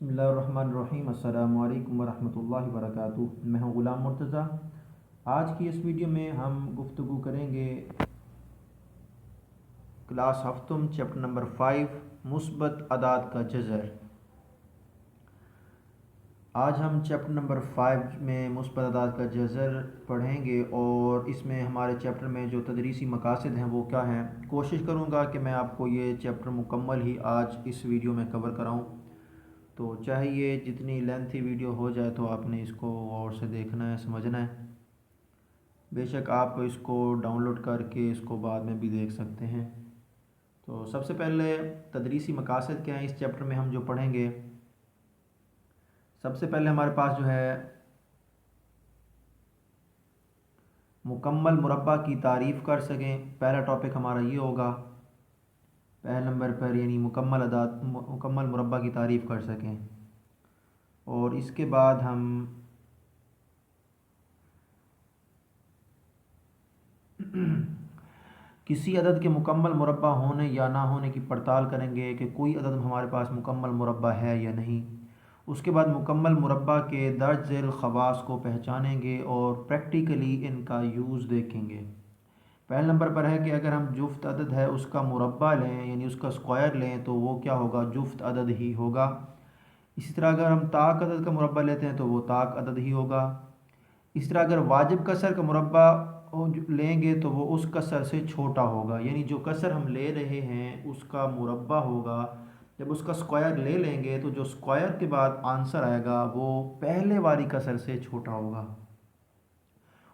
बिस्मिल्लाहिर्रहमानिर्रहीम अस्सलामु अलैकुम वरहमतुल्लाहि वबरकातुहू। मैं हूँ ग़ुलाम मुर्तज़ा। आज की इस वीडियो में हम गुफ्तगू करेंगे क्लास हफ्तम चैप्टर नंबर 5 मुस्बत अदाद का जज़र। आज हम चैप्टर नंबर 5 में मुस्बत अदाद का जज़र पढ़ेंगे और इसमें हमारे चैप्टर में जो तदरीसी मकासद हैं वो क्या हैं। कोशिश करूँगा कि मैं आपको ये चैप्टर मुकम्मल ही आज इस वीडियो में कवर कराऊँ। तो चाहे ये जितनी लेंथी वीडियो हो जाए तो आपने इसको गौर से देखना है, समझना है। बेशक आप इसको डाउनलोड करके इसको बाद में भी देख सकते हैं। तो सबसे पहले तदरीसी मकासद क्या है इस चैप्टर में हम जो पढ़ेंगे। सबसे पहले हमारे पास जो है मुकम्मल मुरब्बा की तारीफ़ कर सकें, पहला टॉपिक हमारा ये होगा पहले नंबर पर, यानी मुकम्मल मुरब्बा की तारीफ़ कर सकें। और इसके बाद हम किसी अदद के मुकम्मल मुरब्बा होने या ना होने की पड़ताल करेंगे कि कोई अदद हमारे पास मुकम्मल मुरब्बा है या नहीं। उसके बाद मुकम्मल मुरब्बा के दर्ज झेल ख़वास को पहचानेंगे और प्रैक्टिकली इनका यूज़ देखेंगे। पहले नंबर पर है कि अगर हम जुफ्त अदद है उसका मुरब्बा लें यानी उसका स्क्वायर लें तो वो क्या होगा, जुफ्त अदद ही होगा। इसी तरह अगर हम ताक अदद का मुरब्बा लेते हैं तो वो ताक अदद ही होगा। इस तरह अगर वाजिब कसर का मुरब्बा लेंगे तो वो उस कसर से छोटा होगा, यानी जो कसर हम ले रहे हैं उसका मुरब्बा होगा। जब उसका स्क्वायर ले लेंगे तो जो स्क्वायर के बाद आंसर आएगा वो पहले वाली कसर से छोटा होगा।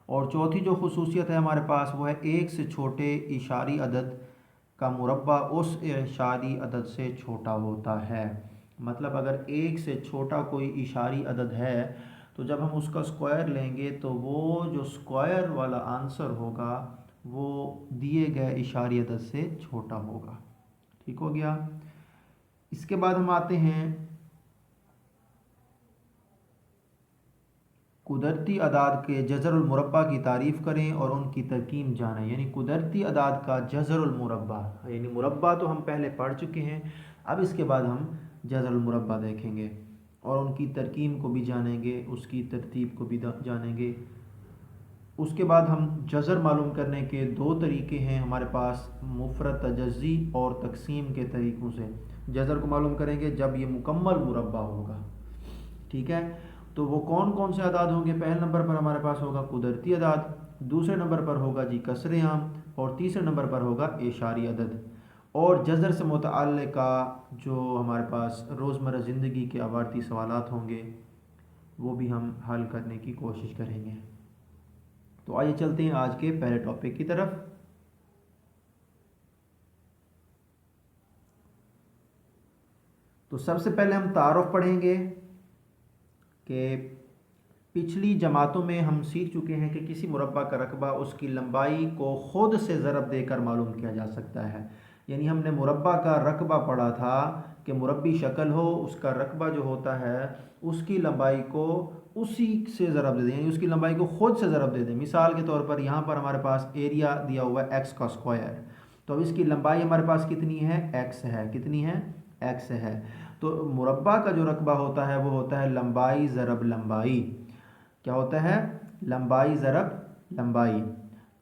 और चौथी जो खुसूसियत है हमारे पास वो है एक से छोटे इशारी अदद का मुरब्बा उस इशारी अदद से छोटा होता है। मतलब अगर एक से छोटा कोई इशारी अदद है तो जब हम उसका स्क्वायर लेंगे तो वो जो स्क्वायर वाला आंसर होगा वो दिए गए इशारी अदद से छोटा होगा। ठीक हो गया। इसके बाद हम आते हैं कुदरती अदाद के जज़रुल मुरब्बा की तारीफ़ करें और उनकी तरकीब जानें। यानी कुदरती अदाद का जज़रुल मुरब्बा, यानी मुरब्बा तो हम पहले पढ़ चुके हैं, अब इसके बाद हम जज़रुल मुरब्बा देखेंगे और उनकी तरकीब को भी जानेंगे, उसकी तरतीब को भी जानेंगे। उसके बाद हम जज़र मालूम करने के दो तरीके हैं हमारे पास, मुफ़रद तजज़ी और तकसीम के तरीक़ों से जज़र को मालूम करेंगे जब ये मुकम्मल मुरब्बा होगा। ठीक है, तो वो कौन कौन से अदाद होंगे। पहले नंबर पर हमारे पास होगा कुदरती अदाद, दूसरे नंबर पर होगा जी कसरे आम और तीसरे नंबर पर होगा इशारी अदद। और जज़र से मुतअल्लिक़ा जो हमारे पास रोज़मर्रा ज़िंदगी के आवर्ती सवालात होंगे वो भी हम हल करने की कोशिश करेंगे। तो आइए चलते हैं आज के पहले टॉपिक की तरफ। तो सबसे पहले हम तारुफ पढ़ेंगे कि पिछली जमातों में हम सीख चुके हैं कि किसी मुरब्बा का रकबा उसकी लंबाई को ख़ुद से ज़रब देकर मालूम किया जा सकता है। यानी हमने मुरब्बा का रकबा पढ़ा था कि मुरब्बी शक्ल हो, उसका रकबा जो होता है उसकी लंबाई को उसी से ज़रब दे दें, यानी उसकी लंबाई को ख़ुद से ज़रब दे दें। मिसाल के तौर पर यहाँ पर हमारे पास एरिया दिया हुआ है एक्स का स्क्वायर, तो अब इसकी लंबाई हमारे पास कितनी है, एक्स है। कितनी है, एक्स है। तो मुरब्बा का जो रकबा होता है वो होता है लंबाई ज़रब लंबाई। क्या होता है, लंबाई ज़रब लंबाई।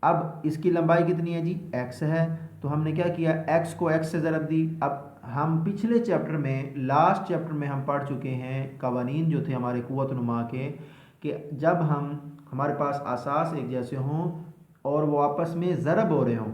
अब इसकी लंबाई कितनी है जी, एक्स है। तो हमने क्या किया, एक्स को एक्स से ज़रब दी। अब हम पिछले चैप्टर में, लास्ट चैप्टर में हम पढ़ चुके हैं कवानीन जो थे हमारे कुव्वत नुमा के, कि जब हमारे पास असास एक जैसे हों और वो आपस में ज़रब हो रहे हों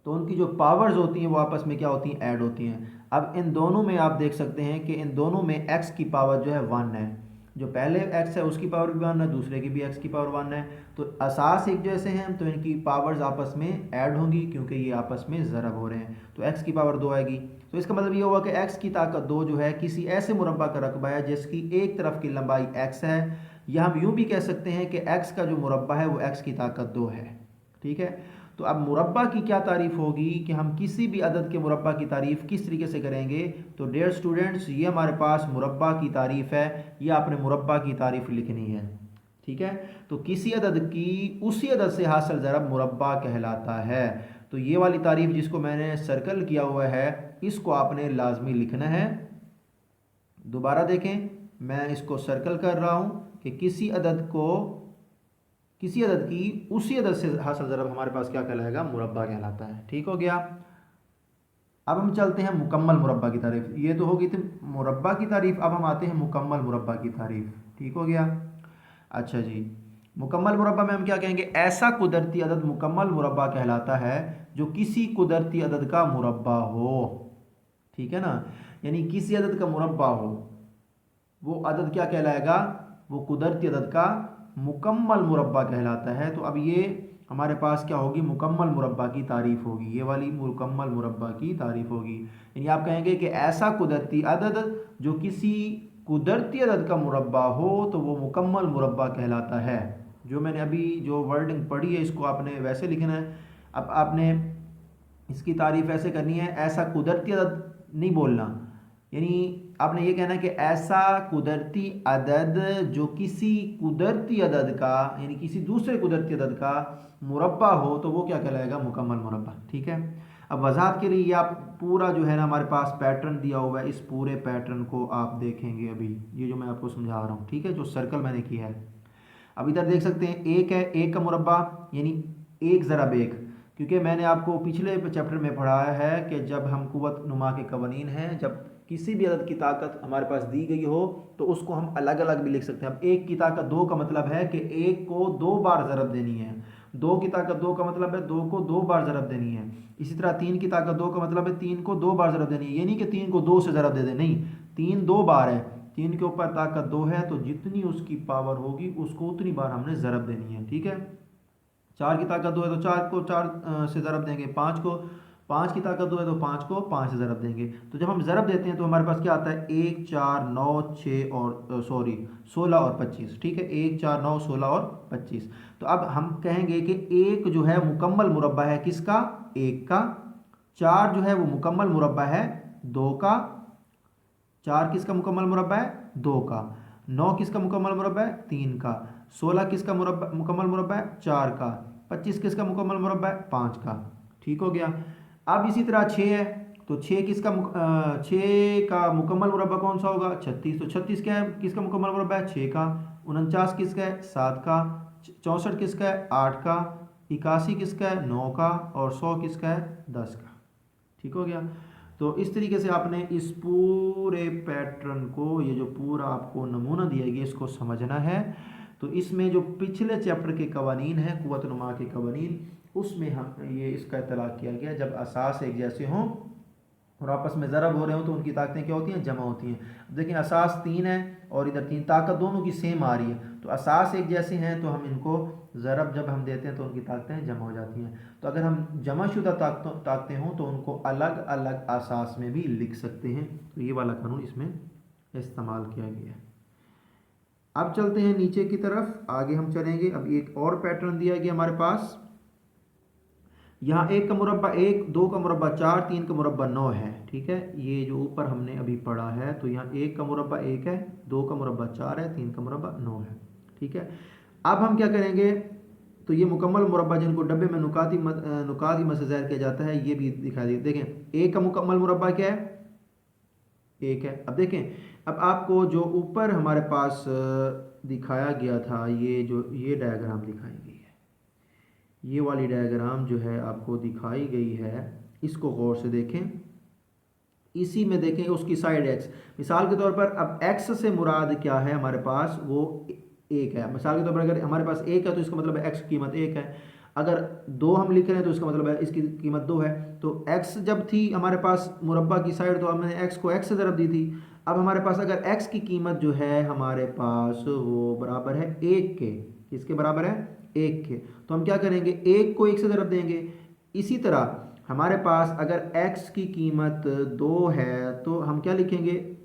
तो उनकी जो पावर्स होती हैं वो आपस में क्या होती हैं, ऐड होती हैं। अब इन दोनों में आप देख सकते हैं कि इन दोनों में एक्स की पावर जो है 1 है। जो पहले एक्स है उसकी पावर भी 1 है, दूसरे की भी एक्स की पावर 1 है। तो असास एक जैसे हैं तो इनकी पावर्स आपस में ऐड होंगी क्योंकि ये आपस में ज़रब हो रहे हैं। तो एक्स की पावर 2 आएगी। तो इसका मतलब ये होगा कि एक्स की ताकत 2 जो है किसी ऐसे मुरब्बा का रकबा है जिसकी एक तरफ की लंबाई एक्स है, या हम यूँ भी कह सकते हैं कि एक्स का जो मुरब्बा है वो एक्स की ताकत 2 है। ठीक है। तो अब मुरब्बा की क्या तारीफ़ होगी कि हम किसी भी अदद के मुरब्बा की तारीफ़ किस तरीके से करेंगे। तो डियर स्टूडेंट्स, ये हमारे पास मुरब्बा की तारीफ़ है, ये आपने मुरब्बा की तारीफ़ लिखनी है। ठीक है, तो किसी अदद की उसी अदद से हासिल ज़रब मुरब्बा कहलाता है। तो ये वाली तारीफ़ जिसको मैंने सर्कल किया हुआ है इसको आपने लाजमी लिखना है। दोबारा देखें, मैं इसको सर्कल कर रहा हूँ कि किसी अदद की उसी अदद से हासिल ज़रब हमारे पास क्या कहलाएगा, मुरब्बा कहलाता है। ठीक हो गया। अब हम चलते हैं मुकम्मल मुरब्बा की तारीफ। ये तो होगी थी मुरब्बा की तारीफ, अब हम आते हैं मुकम्मल मुरब्बा की तारीफ। ठीक हो गया। अच्छा जी, मुकम्मल मुरब्बा में हम क्या कहेंगे, ऐसा कुदरती अदद मुकम्मल मुरब्बा कहलाता है जो किसी कुदरती अदद का मुरब्बा हो। ठीक है ना, यानी किसी अदद का मुरब्बा हो, वो अदद क्या कहलाएगा, वो कुदरती अदद का मुकम्मल मुरब्बा कहलाता है। तो अब ये हमारे पास क्या होगी, मुकम्मल मुरब्बा की तारीफ होगी, ये वाली मुकम्मल मुरब्बा की तारीफ होगी। यानी आप कहेंगे कि ऐसा कुदरती अदद जो किसी कुदरती अदद का मुरब्बा हो तो वो मुकम्मल मुरब्बा कहलाता है। जो मैंने अभी जो वर्डिंग पढ़ी है इसको आपने वैसे लिखना है। अब आपने इसकी तारीफ ऐसे करनी है, ऐसा कुदरती अदद नहीं बोलना, यानी आपने ये कहना है कि ऐसा कुदरती अदद जो किसी कुदरती अदद का, यानी किसी दूसरे कुदरती अदद का मुरब्बा हो तो वो क्या कहलाएगा, मुकम्मल मुरब्बा। ठीक है। अब वजाहत के लिए ये आप पूरा जो है ना हमारे पास पैटर्न दिया हुआ है, इस पूरे पैटर्न को आप देखेंगे अभी, ये जो मैं आपको समझा रहा हूँ। ठीक है, जो सर्कल मैंने किया है। अब इधर देख सकते हैं एक है, एक का मुरब्बा यानी एक ज़रब एक, क्योंकि मैंने आपको पिछले चैप्टर में पढ़ाया है कि जब हम कुव्वत नुमा के कवानीन हैं, जब किसी भी अदद की ताकत हमारे पास दी गई हो तो उसको हम अलग अलग भी लिख सकते हैं। अब एक की ताकत दो का मतलब है कि एक को दो बार ज़रब देनी है, दो की ताकत दो का मतलब है दो को दो बार ज़रब देनी है। इसी तरह तीन की ताकत दो का मतलब है तीन को दो बार ज़रब देनी है। ये नहीं कि तीन को दो से ज़रब दे दें, नहीं, तीन दो बार है, तीन के ऊपर ताकत दो है तो जितनी उसकी पावर होगी उसको उतनी बार हमने ज़रब देनी है। ठीक है। चार की ताकत दो है तो चार को चार से ज़रब देंगे, पाँच को, पाँच की ताकत दो है तो पाँच को पाँच से ज़रब देंगे। तो जब हम ज़रब देते हैं तो हमारे पास क्या आता है, एक चार नौ छः और सॉरी 16 और 25। ठीक है, एक चार नौ 16 और 25। तो अब हम कहेंगे कि एक जो है मुकम्मल मुरब्बा है किसका, एक का। चार जो है वो मुकम्मल मुरब्बा है दो का। चार किसका मुकम्मल मुरब्बा है, दो का। नौ किसका मुकम्मल मुरब्बा है, तीन का। 16 किसका मुकम्मल मुरब्बा है, चार का। 25 किसका मुकम्मल मुरब्बा है, पाँच का। ठीक हो गया। अब इसी तरह 6 है, तो 6 किसका 6 का मुकम्मल मुरब्बा कौन सा होगा, 36। तो 36 क्या है, किसका मुकम्मल मुरब्बा है, 6 का। 49 किसका है, 7 का। 64 किसका है, 8 का। 81 किसका है, 9 का। और 100 किसका है, 10 का। ठीक हो गया। तो इस तरीके से आपने इस पूरे पैटर्न को, ये जो पूरा आपको नमूना दिया गया, इसको समझना है। तो इसमें जो पिछले चैप्टर के कवानीन हैं, कुव्वत नुमा के कवानीन, उसमें हम ये इसका इतलाक़ किया गया जब असास एक जैसे हों और आपस में ज़रब हो रहे हो तो उनकी ताकतें क्या होती हैं, जमा होती हैं। देखिए असास तीन है और इधर तीन, ताकत दोनों की सेम आ रही है, तो असास एक जैसे हैं तो हम इनको ज़रब जब हम देते हैं तो उनकी ताकतें जमा हो जाती हैं। तो अगर हम जमाशुदा ताकतें हों तो उनको अलग अलग असास में भी लिख सकते हैं। तो ये वाला कानून इसमें इस्तेमाल किया गया है। अब चलते हैं नीचे की तरफ, आगे हम चलेंगे। अब एक और पैटर्न दिया गया हमारे पास, यहाँ एक का मुरब्बा एक, दो का मुरब्बा चार, तीन का मुरब्बा नौ है। ठीक है, ये जो ऊपर हमने अभी पढ़ा है, तो यहाँ एक का मुरब्बा एक है, दो का मुरब्बा चार है, तीन का मुरब्बा नौ है। ठीक है। अब हम क्या करेंगे, तो ये मुकम्मल मुरब्बा जिनको डब्बे में नुकाती मद से ज़ाहिर किया जाता है, ये भी दिखा दिए। देखें एक का मुकम्मल मुरब्बा क्या है, एक है। अब देखें, अब आपको जो ऊपर हमारे पास दिखाया गया था, ये जो ये डायग्राम दिखाई गई है, ये वाली डायग्राम जो है आपको दिखाई गई है, इसको गौर से देखें। इसी में देखें उसकी साइड एक्स, मिसाल के तौर पर अब एक्स से मुराद क्या है हमारे पास, वो एक है। मिसाल के तौर पर अगर हमारे पास एक है तो इसका मतलब है एक्स की कीमत एक है। अगर दो हम लिख रहे हैं तो इसका मतलब है इसकी कीमत दो है। तो एक्स जब थी हमारे पास मुरब्बा की साइड, तो हमने एक्स को एक्स से ज़रब दी थी। अब हमारे पास अगर एक्स की कीमत जो है हमारे पास वो बराबर है एक के, किसके बराबर है, एक के, तो हम क्या करेंगे, एक को एक से ज़रब देंगे। इसी तरह हमारे पास अगर x की कीमत दो है तो हम क्या लिखेंगे,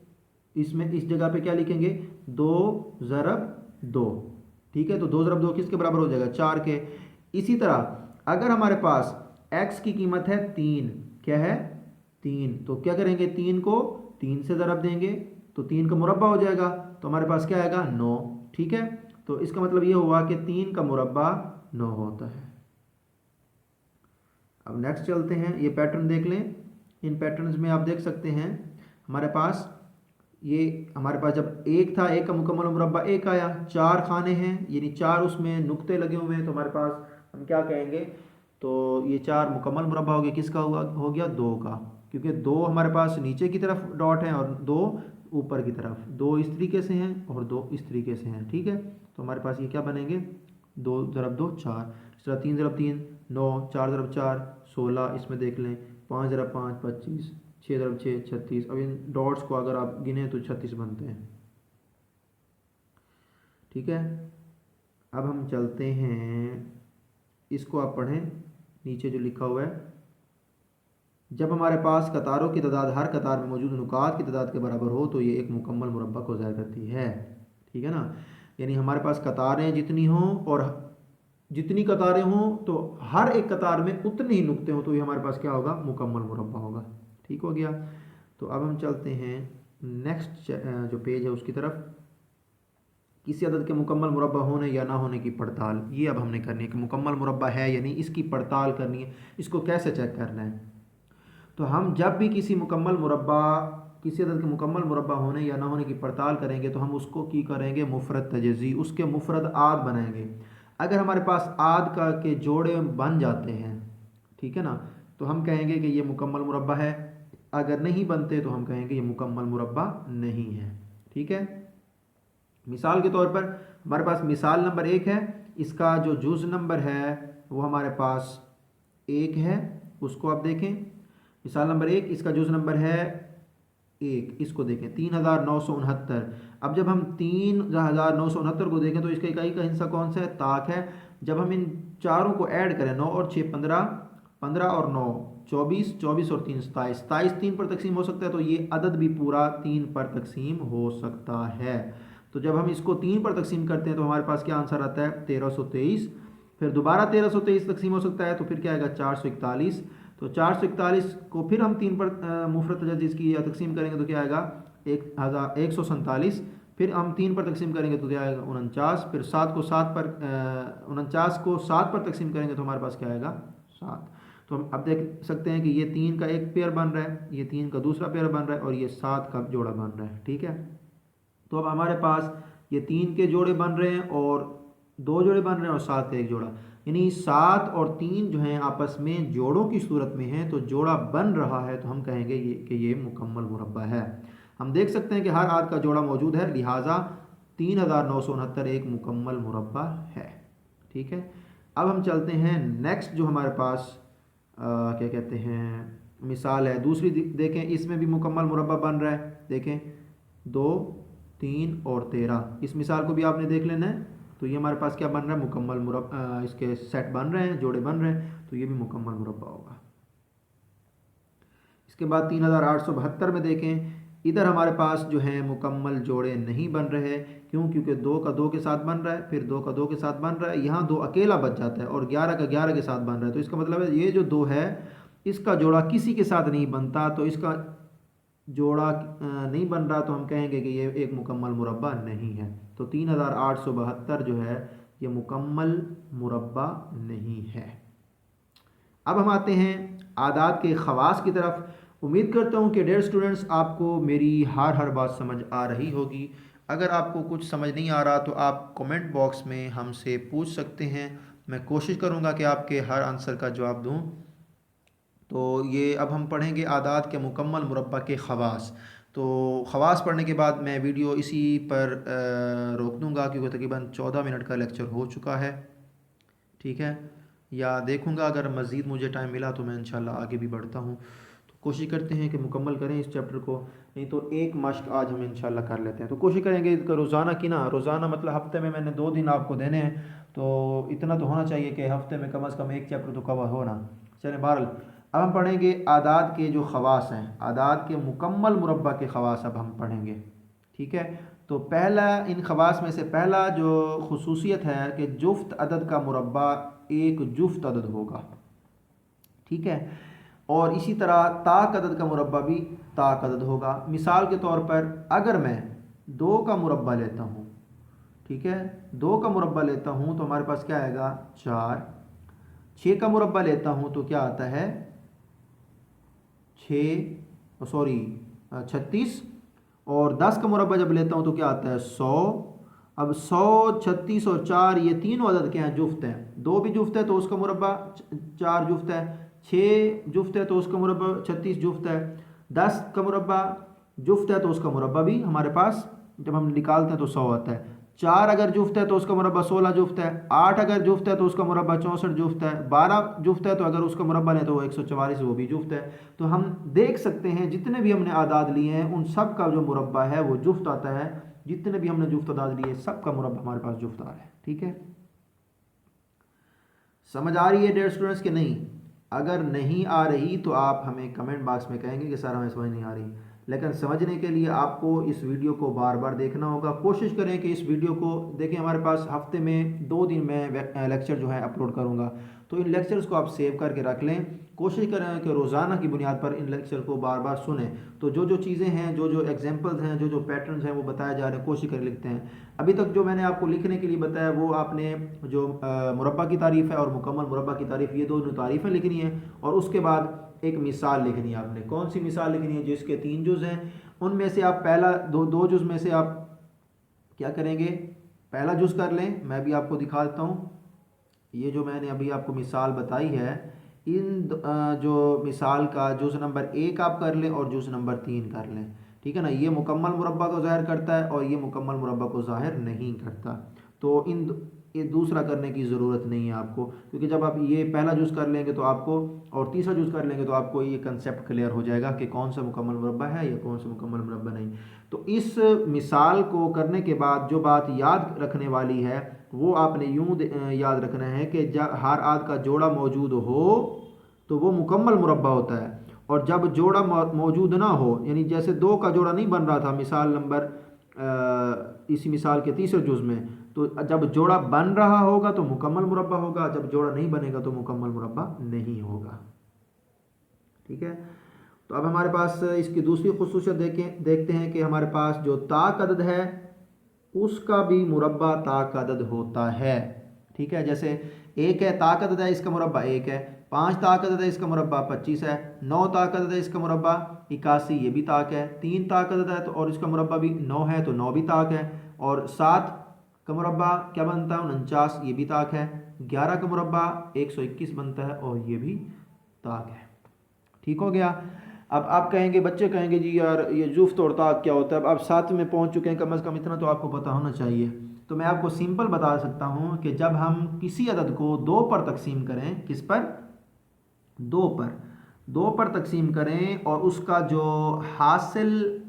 इसमें इस जगह पे क्या लिखेंगे, दो ज़रब दो। ठीक है, तो दो ज़रब दो किसके बराबर हो जाएगा, चार के। इसी तरह अगर हमारे पास x की कीमत है तीन, क्या है, तीन, तो क्या करेंगे, तीन को तीन से ज़रब देंगे तो तीन का मुरब्बा हो जाएगा, तो हमारे पास क्या आएगा, नौ। ठीक है, तो इसका मतलब ये हुआ कि तीन का मुरब्बा नौ होता है। अब नेक्स्ट चलते हैं, ये पैटर्न देख लें। इन पैटर्न्स में आप देख सकते हैं हमारे पास ये हमारे पास जब एक था, एक का मुकम्मल मुरब्बा एक आया, 4 खाने हैं यानी 4 उसमें नुक्ते लगे हुए हैं, तो हमारे पास हम क्या कहेंगे, तो ये 4 मुकम्मल मुरब्बा हो गया, किसका हुआ, हो गया 2 का, क्योंकि 2 हमारे पास नीचे की तरफ डॉट है और 2 ऊपर की तरफ, 2 इस तरीके से हैं और 2 इस तरीके से हैं, ठीक है। तो हमारे पास ये क्या बनेंगे, 2 ज़रब 2 4, इस तरह 3 ज़रब 3 9, 4 ज़रब 4 16, इसमें देख लें 5 ज़रब 5 25, 6 ज़रब 6 36। अब इन डॉट्स को अगर आप गिने तो 36 बनते हैं, ठीक है। अब हम चलते हैं, इसको आप पढ़ें, नीचे जो लिखा हुआ है, जब हमारे पास कतारों की तादाद हर कतार में मौजूद नुकात की तादाद के बराबर हो तो ये एक मुकम्मल मुरब्बा को ज़ाहिर करती है, ठीक है ना। यानी हमारे पास कतारें जितनी हों और जितनी कतारें हों तो हर एक कतार में उतने ही नुक्ते हों तो ये हमारे पास क्या होगा, मुकम्मल मुरब्बा होगा, ठीक हो गया। तो अब हम चलते हैं नेक्स्ट जो पेज है उसकी तरफ, किसी अदद के मुकम्मल मुरब्बा होने या ना होने की पड़ताल, ये अब हमने करनी है कि मुकम्मल मुरब्बा है यानी इसकी पड़ताल करनी है, इसको कैसे चेक करना है। तो हम जब भी किसी मुकम्मल मुरब्बा, किसी अदद के मुकम्मल मुरब्बा होने या ना होने की पड़ताल करेंगे तो हम उसको की करेंगे मुफरद तजज़ी, उसके मुफरद आद बनाएंगे। अगर हमारे पास आद का के जोड़े बन जाते हैं, ठीक है ना, तो हम कहेंगे कि ये मुकम्मल मुरब्बा है, अगर नहीं बनते तो हम कहेंगे ये मुकम्मल मुरब्बा नहीं है, ठीक है। मिसाल के तौर पर हमारे पास मिसाल नंबर 1 है, इसका जो जुज़ नंबर है वो हमारे पास 1 है, उसको आप देखें। मिसाल नंबर 1, इसका जुज़ नंबर है 1, इसको देखें 3969। अब जब हम 3969 को देखें तो इसका इकाई का हिस्सा कौन सा है, ताक है। जब हम इन चारों को ऐड करें, 9 और 6 15, 15 और 9 24, 24 और 3 27, 27 3 पर तकसीम हो सकता है, तो ये अदद भी पूरा 3 पर तकसीम हो सकता है। तो जब हम इसको 3 पर तकसीम करते हैं तो हमारे पास क्या आंसर आता है, 1323। फिर दोबारा 1323 तकसीम हो सकता है तो फिर क्या आएगा, 441। तो 441 को फिर हम 3 पर मुफरत तजज़ीज़ की या तकसीम करेंगे तो क्या आएगा, 1147। फिर हम 3 पर तकसीम करेंगे तो क्या आएगा, 49। फिर 7 को 7 पर 49 को 7 पर तकसीम करेंगे तो हमारे पास क्या आएगा, 7। तो हम अब देख सकते हैं कि ये 3 का एक पेयर बन रहा है, ये 3 का दूसरा पेयर बन रहा है और ये 7 का जोड़ा बन रहा है, ठीक है। तो अब हमारे पास ये 3 के जोड़े बन रहे हैं और 2 जोड़े बन रहे हैं और 7 का एक जोड़ा, यानी 7 और 3 जो हैं आपस में जोड़ों की सूरत में हैं, तो जोड़ा बन रहा है तो हम कहेंगे कि ये मुकम्मल मुरब्बा है। हम देख सकते हैं कि हर आद का जोड़ा मौजूद है, लिहाजा 3969 एक मुकम्मल मुरब्बा है, ठीक है। अब हम चलते हैं नेक्स्ट, जो हमारे पास क्या कहते हैं मिसाल है दूसरी, देखें इसमें भी मुकम्मल मुरब्बा बन रहा है, देखें 2 3 और 13, इस मिसाल को भी आपने देख लेना है। तो ये हमारे पास क्या बन रहा है, मुकम्मल मुरब्बा, इसके सेट बन रहे हैं, जोड़े बन रहे हैं, तो ये भी मुकम्मल मुरब्बा होगा। इसके बाद 3872 में देखें, इधर हमारे पास जो है मुकम्मल जोड़े नहीं बन रहे, क्यों, क्योंकि 2 का 2 के साथ बन रहा है, फिर 2 का 2 के साथ बन रहा है, यहाँ 2 अकेला बच जाता है और 11 का 11 के साथ बन रहा है, तो इसका मतलब है ये जो 2 है इसका जोड़ा किसी के साथ नहीं बनता, तो इसका जोड़ा नहीं बन रहा, तो हम कहेंगे कि ये एक मुकम्मल मुरब्बा नहीं है। तो 3872 जो है ये मुकम्मल मुरब्बा नहीं है। अब हम आते हैं आदात के ख़वास की तरफ। उम्मीद करता हूँ कि डियर स्टूडेंट्स आपको मेरी हर बात समझ आ रही होगी। अगर आपको कुछ समझ नहीं आ रहा तो आप कमेंट बॉक्स में हमसे पूछ सकते हैं, मैं कोशिश करूँगा कि आपके हर आंसर का जवाब दूँ। तो ये अब हम पढ़ेंगे आदात के मुकम्मल मुरब्बा के ख़वास। तो ख़वास पढ़ने के बाद मैं वीडियो इसी पर रोक दूँगा, क्योंकि तकरीबन 14 मिनट का लेक्चर हो चुका है, ठीक है। या देखूँगा अगर मज़ीद मुझे टाइम मिला तो मैं इंशाल्लाह आगे भी बढ़ता हूँ। तो कोशिश करते हैं कि मुकम्मल करें इस चैप्टर को, नहीं तो एक मश्क आज हम इंशाल्लाह कर लेते हैं। तो कोशिश करेंगे कि रोज़ाना की ना, रोज़ाना मतलब हफ़्ते में मैंने 2 दिन आपको देने हैं, तो इतना तो होना चाहिए कि हफ़्ते में कम से कम एक चैप्टर तो कवर हो ना। चलें, बहरहाल अब हम पढ़ेंगे आदात के जो ख़वास हैं, आदात के मुकम्मल मुरब्बा के ख़वास अब हम पढ़ेंगे, ठीक है। तो पहला, इन ख़वास में से पहला जो खुसूसियत है कि जुफ्त अदद का मुरब्बा एक जुफ्त अदद होगा, ठीक है। और इसी तरह ताक अदद का मुरब्बा भी ताक अदद होगा। मिसाल के तौर पर अगर मैं 2 का मुरब्बा लेता हूँ, ठीक है, 2 का मुरब्बा लेता हूँ तो हमारे पास क्या आएगा, 4। 6 का मुरब्बा लेता हूँ तो क्या आता है, 36। और 10 का मुरब्बा जब लेता हूँ तो क्या आता है 100। अब 100, 36 और 4 ये तीनों अदद क्या हैं, जुफ्त हैं। 2 भी जुफ्त है तो उसका मुरब्बा 4 जुफ्त है। 6 जुफ्त है तो उसका मुरब्बा 36 जुफ्त है। 10 का मुरब्बा जुफ्त है तो उसका मुरब्बा भी हमारे पास जब हम निकालते हैं तो 100 आता है। 4 अगर जुफ्त है तो उसका मुरब्बा 16 जुफ्त है। 8 अगर जुफ्त है तो उसका मुरब्बा 64 जुफ्त है। 12 जुफ्त है तो अगर उसका मुरब्बा लें तो वो 144, वो भी जुफ्त है। तो हम देख सकते हैं जितने भी हमने आदाद लिए हैं उन सब का जो मुरब्बा है वो जुफ्त आता है। जितने भी हमने जुफ्त आदाद लिए सब का मुरब्बा हमारे पास जुफ्त आ रहा है। ठीक है, समझ आ रही है डियर स्टूडेंट्स कि नहीं? अगर नहीं आ रही तो आप हमें कमेंट बॉक्स में कहेंगे कि सर हमें समझ नहीं आ रही, लेकिन समझने के लिए आपको इस वीडियो को बार बार देखना होगा। कोशिश करें कि इस वीडियो को देखें। हमारे पास हफ्ते में 2 दिन मैं लेक्चर जो है अपलोड करूँगा, तो इन लेक्चर्स को आप सेव करके रख लें। कोशिश करें कि रोज़ाना की बुनियाद पर इन लेक्चर को बार बार सुनें। तो जो जो चीज़ें हैं, जो जो एग्जांपल्स हैं, जो जो पैटर्न्स हैं वो बताए जा रहे हैं, कोशिश कर लिखते हैं। अभी तक जो मैंने आपको लिखने के लिए बताया वो आपने जो मुरब्बा की तारीफ़ है और मुकम्मल मुरब्बा की तारीफ़, ये दोनों तारीफ़ें लिखनी है। और उसके बाद एक मिसाल लिखनी है आपने। कौन सी मिसाल लिखनी है? जिसके 3 जुज़ हैं उनमें से आप पहला दो जुज़ में से आप क्या करेंगे, पहला जुज़ कर लें। मैं भी आपको दिखा देता हूँ। ये जो मैंने अभी आपको मिसाल बताई है, इन जो मिसाल का जुज़ नंबर 1 आप कर लें और जुज़ नंबर 3 कर लें। ठीक है ना, ये मुकम्मल मुरब्बा को ज़ाहिर करता है और ये मुकम्मल मुरब्बा को ज़ाहिर नहीं करता। तो ये दूसरा करने की ज़रूरत नहीं है आपको, क्योंकि जब आप ये पहला जुज़ कर लेंगे तो आपको, और तीसरा जुज़ कर लेंगे तो आपको ये कंसेप्ट क्लियर हो जाएगा कि कौन सा मुकम्मल मुरब्बा है या कौन सा मुकम्मल मुरब्बा नहीं। तो इस मिसाल को करने के बाद जो बात याद रखने वाली है वो आपने यूँ याद रखना है कि जब हर आद का जोड़ा मौजूद हो तो वो मुकम्मल मुरब्बा होता है, और जब जोड़ा मौजूद ना हो, यानी जैसे 2 का जोड़ा नहीं बन रहा था मिसाल नंबर इसी मिसाल के तीसरे जुज़ में, तो जब जोड़ा बन रहा होगा तो मुकम्मल मुरब्बा होगा, जब जोड़ा नहीं बनेगा तो मुकम्मल मुरब्बा नहीं होगा। ठीक है, तो अब हमारे पास इसकी दूसरी खुसूसियत देखते हैं कि हमारे पास जो ताक अदद है उसका भी मुरब्बा ताक अदद होता है। ठीक है, जैसे 1 है ताक अदद है, इसका मुरब्बा 1 है। 5 ताक अदद है, इसका मुरब्बा 25 है। 9 ताक अदद है, इसका मुरब्बा 81, ये भी ताक है। 3 ताक अदद है तो और इसका मुरब्बा भी 9 है तो 9 भी ताक है। और 7 का मुरब्बा क्या बनता है 49, ये भी ताक है। 11 का मुरब्बा 121 बनता है और ये भी ताक है। ठीक हो गया। अब आप कहेंगे, बच्चे कहेंगे जी यार ये जुफ्त और ताक क्या होता है? अब आप 7 में पहुंच चुके हैं, कम अज़ कम इतना तो आपको पता होना चाहिए। तो मैं आपको सिंपल बता सकता हूं कि जब हम किसी अदद को 2 पर तकसीम करें, किस पर? 2 पर तकसीम करें और उसका जो हासिल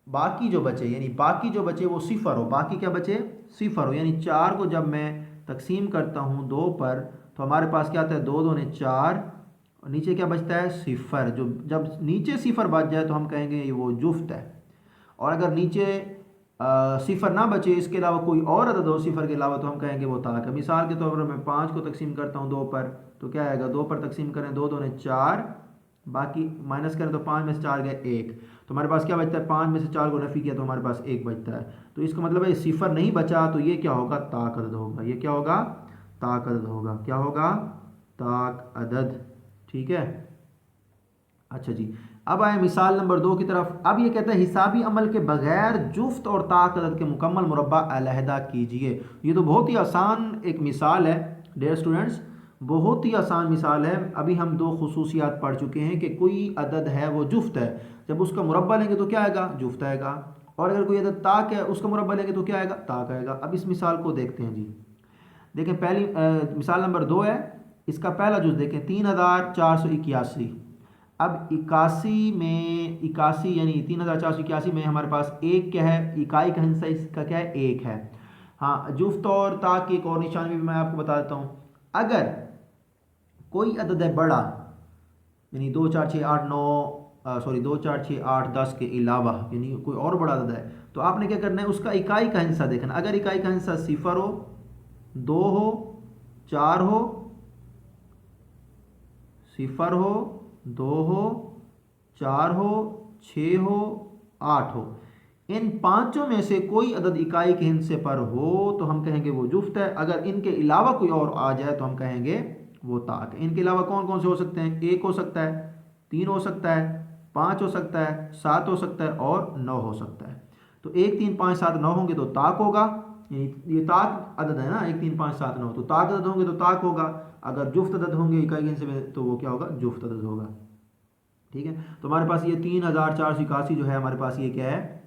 बाकी जो बचे, यानी बाकी जो बचे वो सिफर हो, बाकी क्या बचे? सिफर हो। यानी 4 को जब मैं तकसीम करता हूँ 2 पर तो हमारे पास क्या आता है 2 दूने 4 और नीचे क्या बचता है? सिफर। जो जब नीचे सिफर बच जाए तो हम कहेंगे ये वो जुफ्त है। और अगर नीचे सिफर ना बचे, इसके अलावा कोई और अदद हो सिफर के अलावा, तो हम कहेंगे वो ताक है। मिसाल के तौर पर मैं 5 को तकसीम करता हूँ 2 पर तो क्या आएगा? 2 पर तकसीम करें 2 दूने 4, बाकी माइनस करें तो 5 में से 4 गए 1, तो हमारे पास क्या बचता है? 5 में से 4 को नफ़ी किया तो हमारे पास 1 बचता है। तो इसका मतलब है सिफर नहीं बचा तो ये क्या होगा? ताक अदद होगा। ये क्या होगा? ताक अदद होगा। क्या होगा? ताक अदद। ठीक है, अच्छा जी, अब आए मिसाल नंबर 2 की तरफ। अब ये कहता है हिसाबी अमल के बगैर जुफ्त और ताक अदद के मुकम्मल मुरब्बा अलहदा कीजिए। ये तो बहुत ही आसान एक मिसाल है डियर स्टूडेंट्स, बहुत ही आसान मिसाल है। अभी हम 2 खुसूसियात पढ़ चुके हैं कि कोई अदद है वो जुफ्त है, जब उसका मुरब्बा लेंगे तो क्या आएगा? जुफ्त आएगा। और अगर कोई अदद ताक है उसका मुरब्बा लेंगे तो क्या आएगा? ताक आएगा। अब इस मिसाल को देखते हैं जी। देखें पहली मिसाल नंबर 2 है, इसका पहला जुज़ देखें 3481। अब 81 में 81 यानी 3481 में हमारे पास एक क्या है? इकाई का हिस्सा इसका क्या है? 1 है। हाँ, जुफ्त और ताक की एक और निशानी भी मैं आपको बता देता हूँ। अगर कोई अदद है बड़ा, यानी 2 4 6 8 9 सॉरी 2 4 6 8 10 के अलावा यानी कोई और बड़ा अदद है, तो आपने क्या करना है? उसका इकाई का हिस्सा देखना। अगर इकाई का हिस्सा सिफर हो, 2 हो, 4 हो, सिफर हो, 2 हो, 4 हो, 6 हो, 8 हो, इन पांचों में से कोई अदद इकाई के हिस्से पर हो तो हम कहेंगे वो जुफ्त है। अगर इनके अलावा कोई और आ जाए तो हम कहेंगे वो ताक है। इनके अलावा कौन कौन से हो सकते हैं? 1 हो सकता है, 3 हो सकता है, 5 हो सकता है, 7 हो सकता है और 9 हो सकता है। तो 1 3 5 7 9 होंगे तो ताक होगा, ये ताक अदद है ना, 1 3 5 7 9, तो ताक अदद होंगे तो ताक होगा। अगर जुफ्त अदद होंगे इकाई गिनती में तो वो क्या होगा, जुफ्त अदद होगा। ठीक है, तो हमारे पास ये 3481 जो है हमारे पास ये क्या है,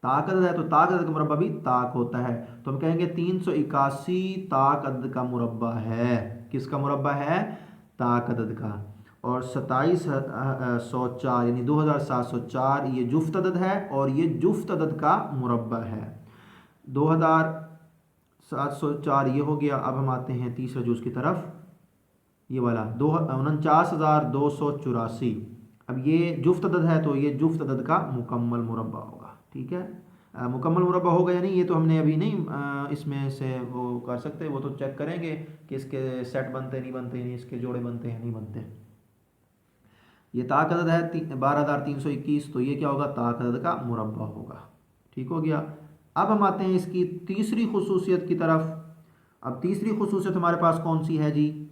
ताक अदद है, तो ताक अदद का मुरब्बा भी ताक होता है। तो हम कहेंगे 381 ताक अदद का मुरब्बा है। किसका मुरब्बा है, ताक अदद का। और 2704 यानी 2704 ये जुफ्त अदद है और ये जुफ्त अदद का मुरब्बा है। 2704 ये हो गया। अब हम आते हैं तीसरे जुज की तरफ, ये वाला 49,284। अब ये जुफ्त अदद है तो ये जुफ्त अदद का मुकम्मल मुरब्बा होगा। ठीक है, मुकम्मल मुरब्बा होगा या नहीं ये तो हमने अभी नहीं इसमें से वो कर सकते, वो तो चेक करेंगे कि इसके सेट बनते नहीं बनते, नहीं इसके जोड़े बनते हैं नहीं बनते। ये ताक अदद है 12,321, तो ये क्या होगा, ताक अदद का मुरब्बा होगा। ठीक हो गया। अब हम आते हैं इसकी तीसरी खुसूसियत की तरफ। अब तीसरी खुसूसियत हमारे पास कौन सी है जी,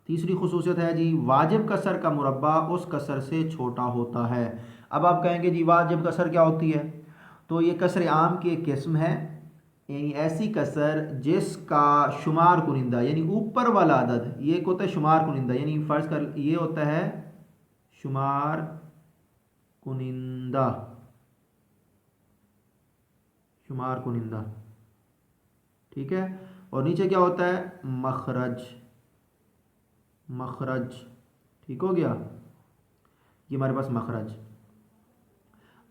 तीसरी खुसूसियत है जी वाजिब कसर का मुरब्बा उस कसर से छोटा होता है। अब आप कहेंगे जी वाजिब कसर क्या होती है, तो ये कसर आम की एक किस्म है, यानी ऐसी कसर जिसका शुमार कुनिंदा यानी ऊपर वाला अदद, ये एक होता है शुमार कुनिंदा, यानी फ़र्ज़ कर ये होता है शुमार कुनिंदा, शुमार कुनिंदा। ठीक है, और नीचे क्या होता है, मखरज, मखरज। ठीक हो गया, ये हमारे पास मखरज।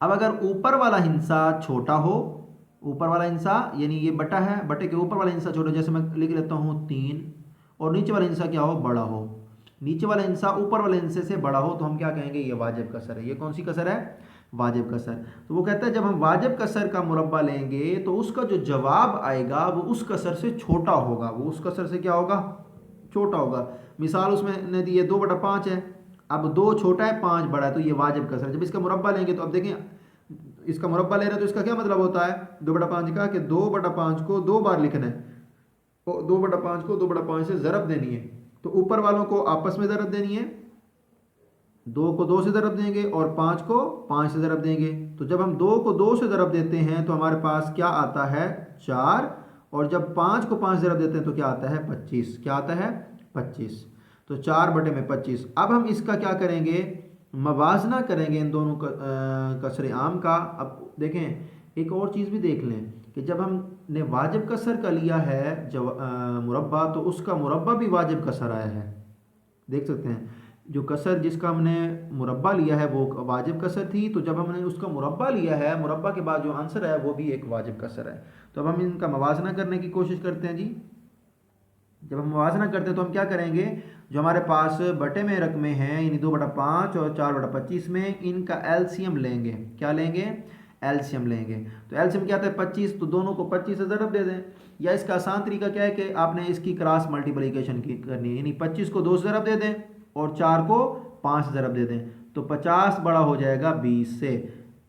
अब अगर ऊपर वाला हिस्सा छोटा हो, ऊपर वाला हिस्सा यानी ये बटा है, बटे के ऊपर वाला हिस्सा छोटा, जैसे मैं लिख लेता हूँ 3, और नीचे वाला हिस्सा क्या हो, बड़ा हो, नीचे वाला हिस्सा ऊपर वाले हिस्से से बड़ा हो, तो हम क्या कहेंगे, ये वाजिब कसर है। ये कौन सी कसर है, वाजिब कसर। तो वो कहता है जब हम वाजिब कसर का मुरब्बा लेंगे तो उसका जो जवाब आएगा वो उस कसर से छोटा होगा, वो उस कसर से क्या होगा, छोटा होगा। मिसाल उसमें ने दी है 2/5 है, अब 2 छोटा है 5 बड़ा है, तो ये वाजिब कसर है। जब इसका मुरब्बा लेंगे तो अब देखें इसका मुरब्बा ले रहे हैं तो इसका क्या मतलब होता है 2/5 का, कि 2/5 को 2 बार लिखना है, 2/5 को 2/5 से ज़रब देनी है, तो ऊपर वालों को आपस में ज़रब देनी है, 2 को 2 से ज़रब देंगे और 5 को 5 से ज़रब देंगे। तो जब हम 2 को 2 से ज़रब देते हैं तो हमारे पास क्या आता है 4, और जब 5 को 5 ज़रब देते हैं तो क्या आता है 25। क्या आता है 25, तो 4/25। अब हम इसका क्या करेंगे, मवाजना करेंगे इन दोनों कसर आम का। अब देखें एक और चीज़ भी देख लें कि जब हमने वाजिब कसर का लिया है मुरब्बा, तो उसका मुरब्बा भी वाजिब कसर आया है। देख सकते हैं जो कसर जिसका हमने मुरब्बा लिया है वो वाजिब कसर थी, तो जब हमने उसका मुरब्बा लिया है, मुरब्बा के बाद जो आंसर है वो भी एक वाजिब कसर है। तो अब हम इनका मवाजना करने की कोशिश करते हैं जी। जब हम मवाजना करते हैं तो हम क्या करेंगे, जो हमारे पास बटे में रकमें हैं यानी 2/5 और 4/25 में, इनका एलसीएम लेंगे। क्या लेंगे, एलसीएम लेंगे। तो एलसीएम क्या आता है 25, तो दोनों को 25 से ज़रब दे दें, या इसका आसान तरीका क्या है कि आपने इसकी क्रॉस मल्टीप्लिकेशन की करनी है, यानी 25 को 2 से ज़रब दे दें और 4 को 5 से ज़रब दे दें, तो 50 बड़ा हो जाएगा 20 से।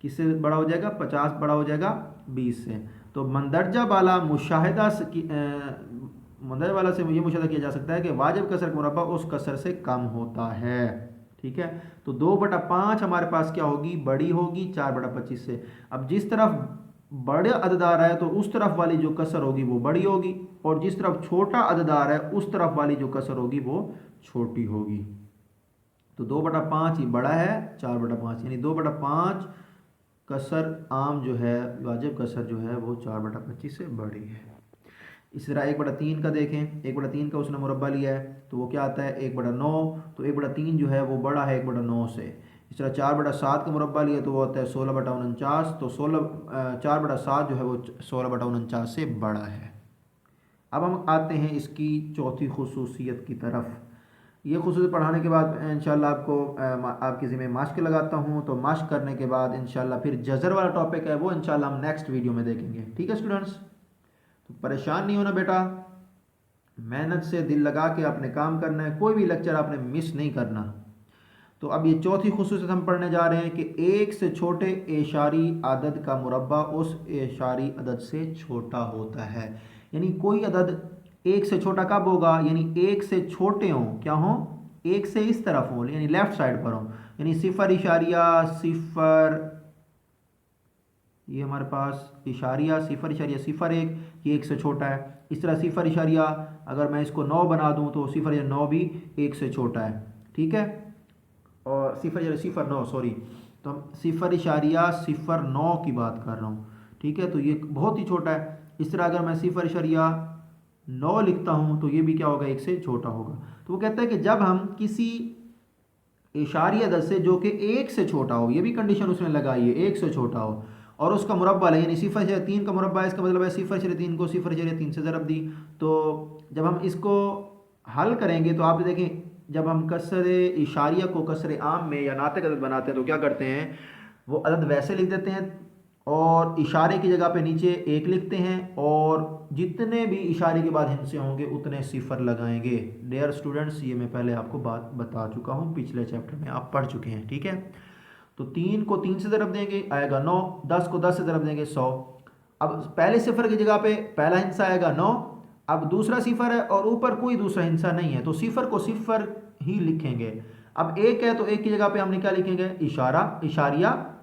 किससे बड़ा हो जाएगा, 50 बड़ा हो जाएगा 20 से। तो मंदरजा वाला मुशाहिदा मंदरजा वाला से ये मुशाहिदा किया जा सकता है कि वाजिब कसर का मुरब्बा उस कसर से कम होता है। ठीक है, तो 2/5 हमारे पास क्या होगी, बड़ी होगी 4/25 से। अब जिस तरफ बड़े अदद आ रहा है तो उस तरफ वाली जो कसर होगी वो बड़ी होगी, और जिस तरफ छोटा अदद आ रहा है उस तरफ वाली जो कसर होगी वो छोटी होगी। तो 2/5 ही बड़ा है 4/5, यानी 2/5 कसर आम जो है वाजिब कसर जो है वो 4/25 से बड़ी है। इस तरह 1/3 का देखें, 1/3 का उसने मुरब्बा लिया है तो वो क्या आता है 1/9, तो 1/3 जो है वो बड़ा है 1/9 से। इस तरह 4/7 का मुरब्बा लिया तो वो आता है 16/49, तो 4/7 जो है वो 16/49 से बड़ा है। अब हम आते हैं इसकी चौथी खुसूसियत की तरफ। ये खुसूसियत पढ़ाने के बाद इंशाल्लाह आपको आपकी ज़िम्मे माश्क लगाता हूँ, तो माश्क करने के बाद इंशाल्लाह फिर जज़र वाला टॉपिक है वो इंशाल्लाह हम नेक्स्ट वीडियो में देखेंगे। ठीक है स्टूडेंट्स, तो परेशान नहीं होना बेटा, मेहनत से दिल लगा के आपने काम करना है, कोई भी लेक्चर आपने मिस नहीं करना। तो अब ये चौथी खुसूसियत हम पढ़ने जा रहे हैं कि एक से छोटे एशारी अदद का मुरब्बा उस एशारी अदद से छोटा होता है। यानी कोई अदद एक से छोटा कब होगा, यानी एक से छोटे हों, क्या हों, एक से इस तरफ हों यानी लेफ़्ट साइड पर हों, यानी 0.0, ये हमारे पास इशारिया 0.01, ये 1 से छोटा है। इस तरह 0, अगर मैं इसको 9 बना दूं तो 0.9 भी 1 से छोटा है, ठीक है। और 0.09 सॉरी, तो हम 0.09 की बात कर रहा हूँ, ठीक है। तो ये बहुत ही छोटा है। इस तरह अगर मैं 0.9 लिखता हूँ तो ये भी क्या होगा, 1 से छोटा होगा। तो वो कहता है कि जब हम किसी इशारिया अदद से जो कि 1 से छोटा हो, ये भी कंडीशन उसने लगाई है, 1 से छोटा हो, और उसका मुरब्बा है, यानी 0.3 का मुरब्बा है, इसका मतलब है 0.3 को 0.3 से ज़रब दी। तो जब हम इसको हल करेंगे तो आप देखें, जब हम कसर इशारिया को कसर आम में या नातिक अदद बनाते हैं तो क्या करते हैं, वो अदद वैसे लिख देते हैं और इशारे की जगह पे नीचे 1 लिखते हैं, और जितने भी इशारे के बाद हिस्से होंगे उतने सिफर लगाएंगे। डियर स्टूडेंट्स, ये मैं पहले आपको बात बता चुका हूँ, पिछले चैप्टर में आप पढ़ चुके हैं, ठीक है। तो 3 को 3 से ज़रब देंगे आएगा 9, 10 को 10 से ज़रब देंगे 100। अब पहले सिफर की जगह पे पहला हिस्सा आएगा 9, अब दूसरा सिफर है और ऊपर कोई दूसरा हिस्सा नहीं है, तो सिफर को सिफर ही लिखेंगे। अब 1 है तो 1 की जगह पे हमने क्या लिखेंगे, इशारिया,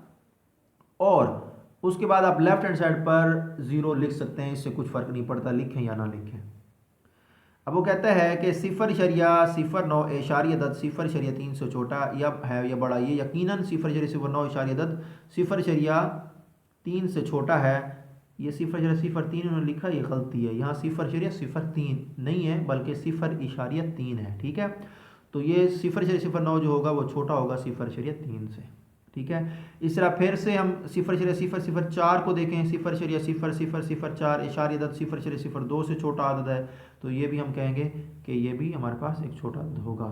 और उसके बाद आप लेफ्ट हैंड साइड पर 0 लिख सकते हैं, इससे कुछ फ़र्क नहीं पड़ता लिखें या ना लिखें। अब वो कहता है कि 0.09 इशारिया अदद 0.3 से छोटा या है या बड़ा, ये यकीनन 0.09 इशारिया अदद 0.3 से छोटा है। ये 0.03 उन्होंने लिखा, ये गलती है, यहाँ 0.03 नहीं है बल्कि 0.3 है, ठीक है। तो ये 0.09 जो होगा वो छोटा होगा 0.3 से, ठीक है। इस तरह फिर से हम 0.004 को देखें, 0.0004 इशारिया अदद 0.02 से छोटा अदद है, तो ये भी हम कहेंगे कि ये भी हमारे पास एक छोटा अदद होगा।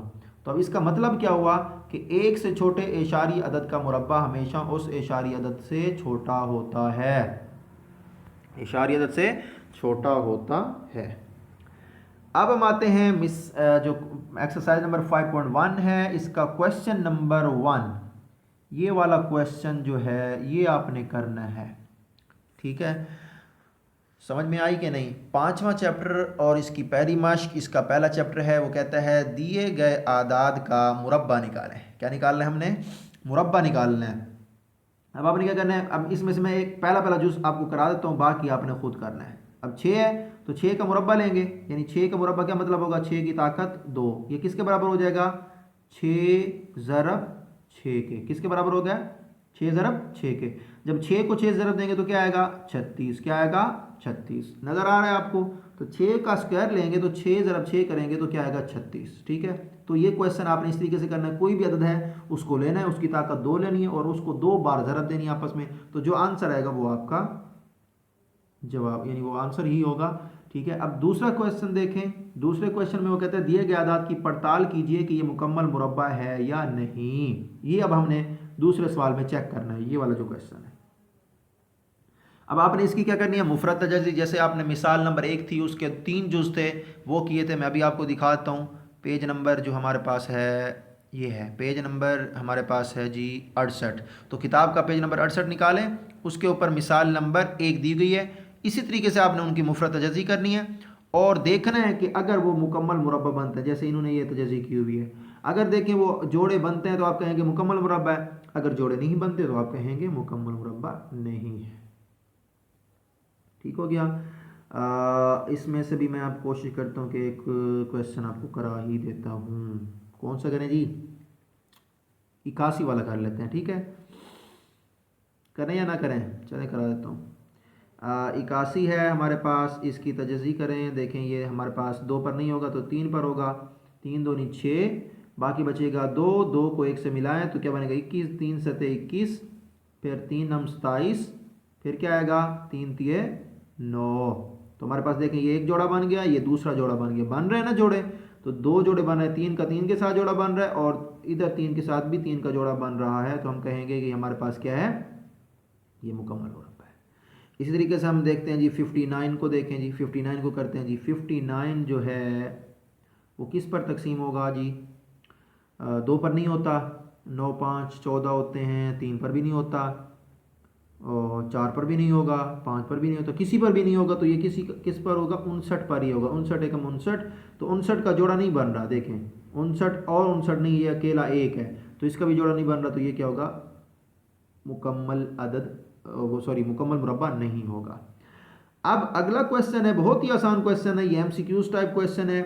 तो अब इसका मतलब क्या हुआ कि 1 से छोटे इशारी अदद का मुरब्बा हमेशा उस इशारी अदद से छोटा होता है, इशारी अदद से छोटा होता है। अब हम आते हैं जो एक्सरसाइज नंबर 5.1 है, इसका क्वेश्चन नंबर 1, ये वाला क्वेश्चन जो है ये आपने करना है, ठीक है। समझ में आई कि नहीं। 5वां चैप्टर और इसकी पहली मश्क, इसका पहला चैप्टर है, वो कहता है दिए गए आदाद का मुरब्बा निकालें। क्या निकालना है हमने, मुरब्बा निकालना है। अब आपने क्या करना है, अब इसमें से मैं एक पहला जुज़ आपको करा देता हूँ, बाकी आपने खुद करना है। अब 6 है तो 6 का मुरब्बा लेंगे, यानी 6 का मुरब्बा क्या मतलब होगा, 6 की ताकत 2, ये किसके बराबर हो जाएगा, 6 ज़रब 6 के, किसके बराबर हो गया, 6 ज़रब 6 के। जब 6 को 6 ज़रब देंगे तो क्या आएगा, 36, क्या आएगा 36, नज़र आ रहा है आपको। तो 6 का स्क्वायर लेंगे तो 6 ज़रब 6 करेंगे तो क्या आएगा 36, ठीक है। तो ये क्वेश्चन आपने इस तरीके से करना है, कोई भी अदद है उसको लेना है, उसकी ताकत 2 लेनी है और उसको 2 बार ज़रब देनी है आपस में, तो जो आंसर आएगा वो आपका जवाब, यानी वो आंसर ही होगा, ठीक है। अब दूसरा क्वेश्चन देखें, दूसरे क्वेश्चन में वो कहते हैं दिए गए आदाद की पड़ताल कीजिए कि ये मुकम्मल मुरब्बा है या नहीं। ये अब हमने दूसरे सवाल में चेक करना है, ये वाला जो क्वेश्चन है। अब आपने इसकी क्या करनी है, मुफरद तजज़ी, जैसे आपने मिसाल नंबर 1 थी उसके 3 जुज़ थे वो किए थे, मैं अभी आपको दिखाता हूँ। पेज नंबर जो हमारे पास है ये है, पेज नंबर हमारे पास है जी 68, तो किताब का पेज नंबर 68 निकालें, उसके ऊपर मिसाल नंबर 1 दी गई है। इसी तरीके से आपने उनकी मुफरद तजज़ी करनी है और देखना है कि अगर वो मुकम्मल मुरब्बा बनता है, जैसे इन्होंने ये तजज़ी की हुई है, अगर देखें वो जोड़े बनते हैं तो आप कहेंगे मुकम्मल मुरब्बा है, अगर जोड़े नहीं बनते तो आप कहेंगे मुकम्मल मुरब्बा नहीं है, ठीक हो गया। इसमें से भी मैं आप कोशिश करता हूँ कि एक क्वेश्चन आपको करा ही देता हूँ। कौन सा करें जी, 81 वाला कर लेते हैं, ठीक है। करें या ना करें, चलें करा देता हूँ। 81 है हमारे पास, इसकी तजज़ी करें, देखें ये हमारे पास 2 पर नहीं होगा तो 3 पर होगा, 3 दूनी 6, बाकी बचेगा 2, 2 को 1 से मिलाएं तो क्या बनेगा 21, 3 सते 21, फिर 3 नम 27, फिर क्या आएगा 3 तिये 9। तो हमारे पास देखें ये एक जोड़ा बन गया, ये दूसरा जोड़ा बन गया, बन रहे हैं ना जोड़े, तो 2 जोड़े बन रहे हैं, 3 का 3 के साथ जोड़ा बन रहा है और इधर 3 के साथ भी 3 का जोड़ा बन रहा है, तो हम कहेंगे कि हमारे पास क्या है, ये मुकम्मल मुरब्बा है। इसी तरीके से हम देखते हैं जी 59 को, देखें जी 59 को करते हैं जी। 59 जो है वो किस पर तकसीम होगा जी, 2 पर नहीं होता, 9 5 14 होते हैं, 3 पर भी नहीं होता और 4 पर भी नहीं होगा, 5 पर भी नहीं होता, किसी पर भी नहीं होगा, तो ये किस पर होगा, 59 पर ही होगा। 59 एकम 59, तो 59 का जोड़ा नहीं बन रहा, देखें 59 और 59 नहीं, ये अकेला एक है, तो इसका भी जोड़ा नहीं बन रहा, तो ये क्या होगा, मुकम्मल अदद, मुकम्मल मुरब्बा नहीं होगा। अब अगला क्वेश्चन है, बहुत ही आसान क्वेश्चन है, ये एमसीक्यूज टाइप क्वेश्चन है।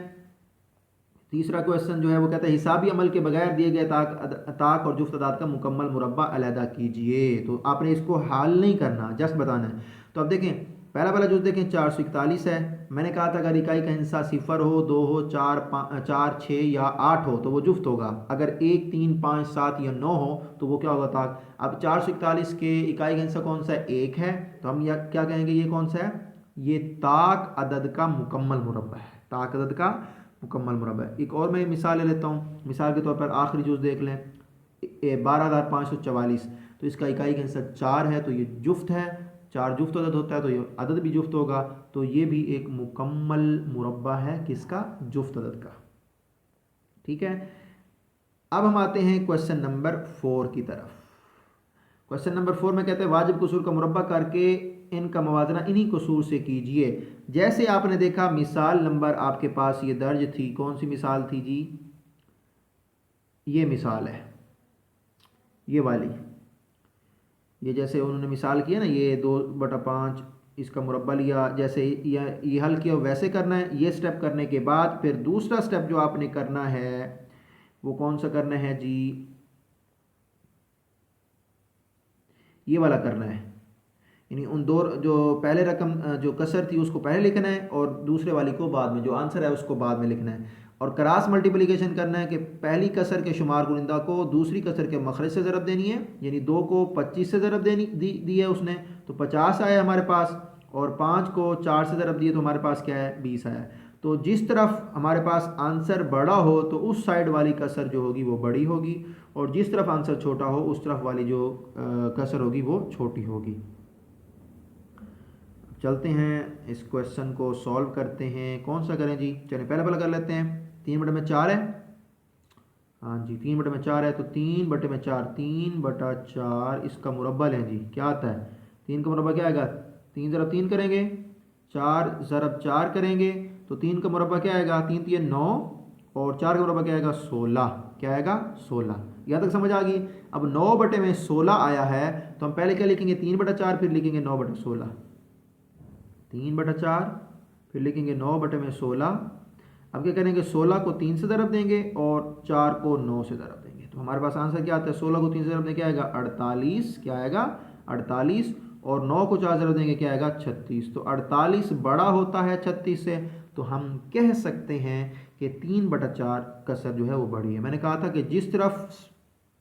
तीसरा क्वेश्चन जो है वो कहता है हिसाबी अमल के बगैर दिए गए ताक और जुफ्त अदाद का मुकम्मल मुरब्बा अलहदा कीजिए। तो आपने इसको हाल नहीं करना, जस्ट बताना है। तो अब देखें, पहला जुज देखें, 441 है। मैंने कहा था अगर इकाई का हिस्सा 0 हो, 2 हो, 4, 6 या 8 हो तो वो जुफ्त होगा। अगर 1, 3, 5, 7 या 9 हो तो वो क्या होगा, ताक। अब 441 के इकाई का हिस्सा कौन सा है, 1 है, तो हम क्या कहेंगे, ये कौन सा है, ये ताक अदद का मुकम्मल मुरब्बा है, ताक अदद का मुकम्मल मुरब्बा है। एक और मैं मिसाल ले लेता हूँ, मिसाल के तौर पर आखिरी जुज देख लें, 12,544, तो इसका इकाई का हिस्सा 4 है, तो ये जुफ्त है, 4 जुफ्त अदद होता है तो ये अदद भी जुफ्त होगा, तो ये भी एक मुकम्मल मुरब्बा है, किसका, जुफ्त अदद का। ठीक है, अब हम आते हैं क्वेश्चन नंबर 4 की तरफ। क्वेश्चन नंबर 4 में कहते हैं वाजिब कसूर का मुरब्बा करके इनका मवाजना इन्हीं कसूर से कीजिए। जैसे आपने देखा मिसाल नंबर आपके पास ये दर्ज थी, कौन सी मिसाल थी जी, ये मिसाल है, ये वाली, ये जैसे उन्होंने मिसाल किया ना, ये 2/5 इसका मुरब्बा लिया, जैसे ये हल किया वैसे करना है। ये स्टेप करने के बाद फिर दूसरा स्टेप जो आपने करना है वो कौन सा करना है जी, ये वाला करना है, यानी उन दो जो पहले रकम जो कसर थी उसको पहले लिखना है और दूसरे वाली को बाद में, जो आंसर है उसको बाद में लिखना है। और क्रॉस मल्टीप्लिकेशन करना है कि पहली कसर के शुमार गुनिंदा को दूसरी कसर के मखरज से ज़रब देनी है, यानी 2 को 25 से ज़रब दी है उसने, तो 50 आया हमारे पास, और 5 को 4 से ज़रब दिए तो हमारे पास क्या है, 20 आया। तो जिस तरफ हमारे पास आंसर बड़ा हो तो उस साइड वाली कसर जो होगी वो बड़ी होगी, और जिस तरफ आंसर छोटा हो उस तरफ वाली जो कसर होगी वो छोटी होगी। चलते हैं इस क्वेश्चन को सॉल्व करते हैं, कौन सा करें जी, चलिए पहले कर लेते हैं। 3/4 है, हाँ जी 3/4 है, तो 3/4, 3/4 इसका मुरब्बा लें जी, क्या आता है, 3 का मुरब्बा क्या आएगा, 3 ज़रब 3 करेंगे, 4 ज़रब 4 करेंगे, तो 3 का मुरब्बा क्या आएगा, 3 3 9, और 4 का मुरब्बा क्या आएगा, 16, क्या आएगा 16। यहाँ तक समझ आ गई। अब 9/16 आया है तो हम पहले क्या लिखेंगे, 3/4, फिर लिखेंगे 9/16, 3/4, फिर लिखेंगे 9/16। अब क्या करेंगे, 16 को 3 से ज़रब देंगे और 4 को 9 से ज़रब देंगे, तो हमारे पास आंसर क्या आता है, 16 को 3 से ज़रब देंगे क्या आएगा, 48, क्या आएगा 48, और 9 को 4 ज़रब देंगे क्या आएगा, 36। तो 48 बड़ा होता है 36 से, तो हम कह सकते हैं कि 3/4 कसर जो है वो बड़ी है। मैंने कहा था कि जिस तरफ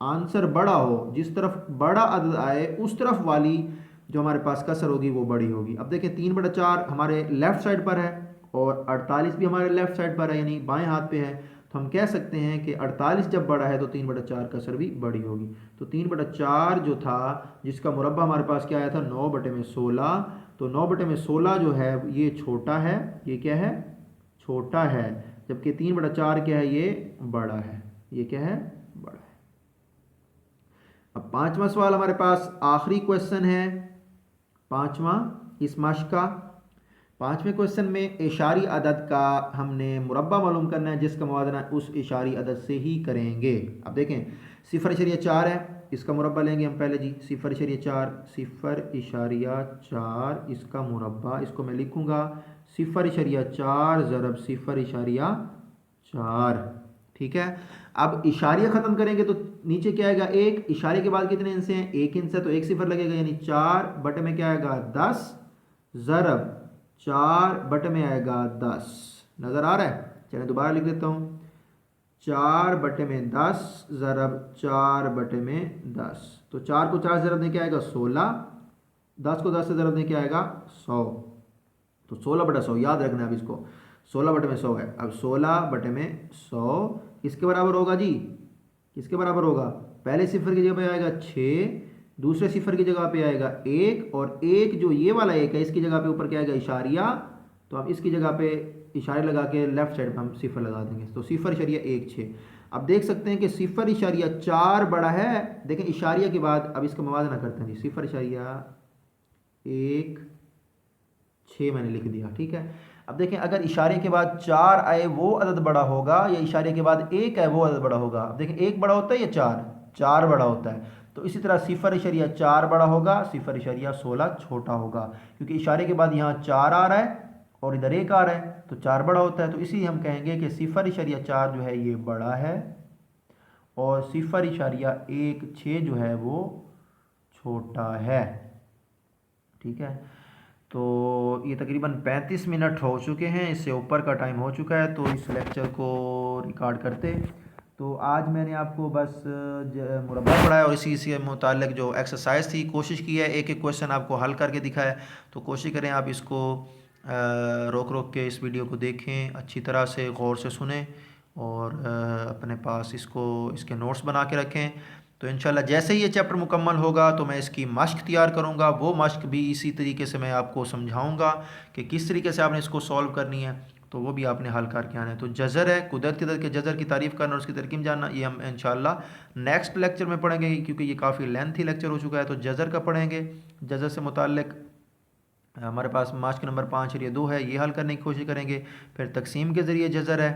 आंसर बड़ा हो, जिस तरफ बड़ा अदद आए उस तरफ वाली जो हमारे पास कसर होगी वो बड़ी होगी। अब देखें 3/4 हमारे लेफ्ट साइड पर है और 48 भी हमारे लेफ्ट साइड पर है, यानी बाएं हाथ पे है, तो हम कह सकते हैं कि 48 जब बड़ा है तो 3/4 कसर भी बड़ी होगी। तो 3/4 जो था जिसका मुरब्बा हमारे पास क्या आया था, 9/16, तो 9/16 जो है ये छोटा है, ये क्या है, छोटा है, जबकि 3/4 क्या है, ये बड़ा है, ये क्या है, बड़ा है। अब 5वां सवाल हमारे पास आखिरी क्वेश्चन है, 5वां इस मश्क का। 5वें क्वेश्चन में इशारी अदद का हमने मुरब्बा मालूम करना है, जिसका मुवाज़ना उस इशारी अदद से ही करेंगे। अब देखें 0.4 है, इसका मुरब्बा लेंगे हम पहले जी, 0.4, 0.4 इसका मुरब्बा, इसको मैं लिखूँगा 0.4 ज़रब 0.4, ठीक है। अब इशारिया ख़त्म करेंगे तो नीचे क्या आएगा, 1, इशारे के बाद कितने इंच हैं, 1 इंच है, तो 1 सिफर लगेगा, यानी 4 बटे में क्या आएगा, 10 ज़रब 4 बटे में आएगा 10, नज़र आ रहा है। चलिए दोबारा लिख देता हूँ, 4 बटे में 10 ज़रब 4 बटे में 10, तो 4 को 4 ज़रब दें क्या आएगा, 16, 10 को 10 से ज़रब दें क्या आएगा, 100, तो 16/100 याद रखना है। अब इसको 16 बटे में 100 है, अब 16 बटे में 100 किसके बराबर होगा जी, किसके बराबर होगा, पहले सिफर की जगह पे आएगा 6, दूसरे सिफर की जगह पे आएगा 1, और 1 जो ये वाला 1 है इसकी जगह पे ऊपर क्या आएगा, इशारिया, तो हम इसकी जगह पे इशारे लगा के लेफ्ट साइड पे हम सिफर लगा देंगे, तो 0.16। अब देख सकते हैं कि 0.4 बड़ा है, देखें इशारिया के बाद अब इसका मुवाज़ना करते हैं जी, 0.16 मैंने लिख दिया, ठीक है। अब देखें अगर इशारे के बाद 4 आए वो अदद बड़ा होगा या इशारे के बाद 1 है वो अदद बड़ा होगा। अब देखें 1 बड़ा होता है या 4, 4 बड़ा होता है। तो इसी तरह 0.4 बड़ा होगा, 0.16 छोटा होगा, क्योंकि इशारे के बाद यहाँ 4 आ रहा है और इधर 1 आ रहा है, तो 4 बड़ा होता है। तो इसी हम कहेंगे कि 0.4 जो है ये बड़ा है और 0.16 जो है वो छोटा है। ठीक है, तो ये तकरीबन 35 मिनट हो चुके हैं, इससे ऊपर का टाइम हो चुका है, तो इस लेक्चर को रिकॉर्ड करते। तो आज मैंने आपको बस मुरब्बा पढ़ाया और इसी से मुताल्लिक़ जो एक्सरसाइज थी कोशिश की है एक एक क्वेश्चन आपको हल करके दिखाया। तो कोशिश करें आप इसको रोक रोक के इस वीडियो को देखें, अच्छी तरह से गौर से सुनें और अपने पास इसको इसके नोट्स बना के रखें। तो इंशाल्लाह जैसे ही ये चैप्टर मुकम्मल होगा तो मैं इसकी मश्क तैयार करूँगा, वो मश्क भी इसी तरीके से मैं आपको समझाऊँगा कि किस तरीके से आपने इसको सॉल्व करनी है, तो वो भी आपने हल करके आना है। तो जज़र है, कुदरती अदद के जज़र की तारीफ़ करना और उसकी तरकीब जानना, ये हम इंशाल्लाह नेक्स्ट लेक्चर में पढ़ेंगे, क्योंकि ये काफ़ी लेंथी लेक्चर हो चुका है। तो जज़र का पढ़ेंगे, जज़र से मुताल्लिक़ हमारे पास माश्क नंबर 5 और ये 2 है, ये हल करने की कोशिश करेंगे। फिर तकसीम के ज़रिए जज़र है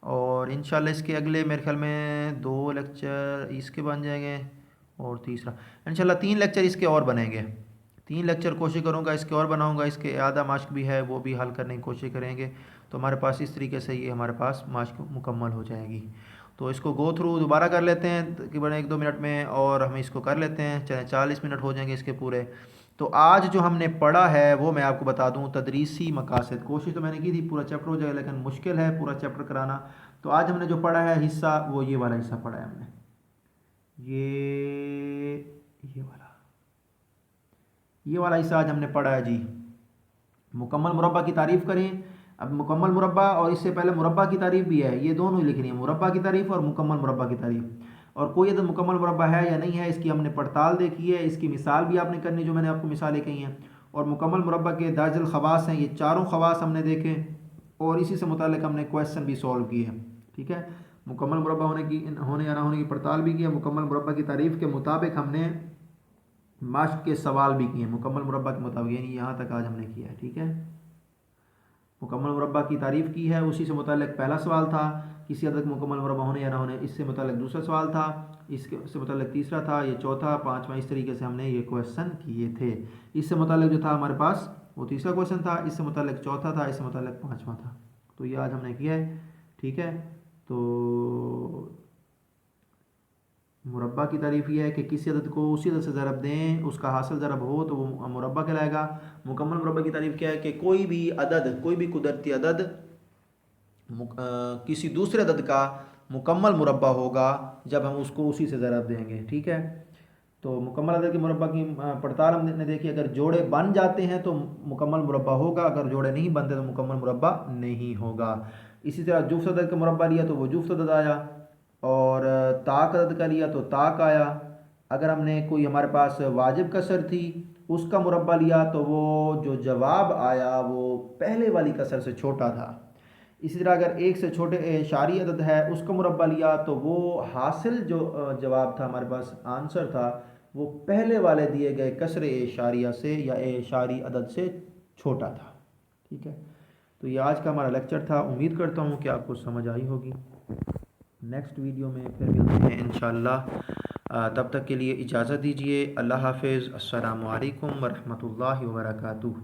और इंशाल्लाह इसके अगले मेरे ख्याल में 2 लेक्चर इसके बन जाएंगे और तीसरा इंशाल्लाह 3 लेक्चर इसके और बनेंगे। 3 लेक्चर कोशिश करूँगा इसके और बनाऊँगा, इसके आधा माश्क भी है वो भी हल करने की कोशिश करेंगे। तो हमारे पास इस तरीके से ये हमारे पास माश्क मुकम्मल हो जाएगी। तो इसको गो थ्रू दोबारा कर लेते हैं तकरीबन 1-2 मिनट में और हम इसको कर लेते हैं, चाहे 40 मिनट हो जाएंगे इसके पूरे। तो आज जो हमने पढ़ा है वो मैं आपको बता दूं, तदरीसी मकासद। कोशिश तो मैंने की थी पूरा चैप्टर हो जाएगा, लेकिन मुश्किल है पूरा चैप्टर कराना। तो आज हमने जो पढ़ा है हिस्सा, वो ये वाला हिस्सा पढ़ा है हमने, ये वाला हिस्सा आज हमने पढ़ा है जी। मुकम्मल मुरब्बा की तारीफ़ करें। अब मुकम्मल मुरब्बा और इससे पहले मुरब्बा की तारीफ़ भी है, ये दोनों ही लिखनी है, मुरब्बा की तारीफ़ और मुकम्मल मुरब्बा की तारीफ़। और कोई अदद मुकम्मल मुरब्बा है या नहीं है इसकी हमने पड़ताल देखी है, इसकी मिसाल भी आपने करनी, जो मैंने आपको मिसालें कही हैं। और मुकम्मल मुरब्बा के दर्जल खवास हैं, ये चारों खवास हमने देखे और इसी से मुताल्लिक़ हमने क्वेश्चन भी सॉल्व किए हैं। ठीक है, मुकम्मल मुरब्बा होने या ना होने की पड़ताल भी की है। मुकम्मल मुरब्बा की तारीफ़ के मुताबिक हमने माश्क के सवाल भी किए, मुकम्मल मुरब्बा के मुताबिक, यानी यहाँ तक आज हमने किया है। ठीक है, मुकम्मल मुरब्बा की तारीफ़ की है, उसी से मुताल्लिक़ पहला सवाल था, किसी अदद मुकम्मल मुरब्बा होने या ना होने, इससे मुताल्लिक़ दूसरा सवाल था, इसके से मुताल्लिक़ तीसरा था, ये चौथा, पाँचवा, इस तरीके से हमने ये क्वेश्चन किए थे। इससे मुताल्लिक़ जो था हमारे पास वो तीसरा क्वेश्चन था, इससे मुताल्लिक़ चौथा था, इससे मुताल्लिक़ पाँचवा था। तो ये आज हमने किया है। ठीक है, तो मुरब्बा की तारीफ़ यह है कि किसी अदद को उसी अदद से ज़रब दें, उसका हासिल ज़रब हो तो वो मुरब्बा कहलाएगा। मुकम्मल मुरब्बा की तारीफ़ क्या है कि कोई भी अदद, कोई भी कुदरती अदद किसी दूसरे अदद का मुकम्मल मुरब्बा होगा जब हम उसको उसी से ज़रब देंगे। ठीक है, तो मुकम्मल अदद के मुरब्बा की पड़ताल हमने देखी, अगर जोड़े बन जाते हैं तो मुकम्मल मुरब्बा होगा, अगर जोड़े नहीं बनते तो मुकम्मल मुरब्बा नहीं होगा। इसी तरह जुफ्त अदद का मुरब्बा लिया तो वो जुफ्त अदद आया, और ताक अदद का लिया तो ताक आया। अगर हमने कोई हमारे पास वाजिब कसर थी उसका मुरब्बा लिया तो वो जो जवाब आया वो पहले वाली कसर से छोटा था। इसी तरह अगर एक से छोटे एशारी अदद है उसका मुरब्बा लिया तो वो हासिल जो जवाब था, हमारे पास आंसर था, वो पहले वाले दिए गए कसर एशारिया से या एशारी अदद से छोटा था। ठीक है, तो ये आज का हमारा लेक्चर था, उम्मीद करता हूँ कि आपको समझ आई होगी। नेक्स्ट वीडियो में फिर मिलते हैं इंशाल्लाह, तब तक के लिए इजाज़त दीजिए। अल्लाह हाफ़िज़। अस्सलामु अलैकुम व रहमतुल्लाहि व बरकातुहू।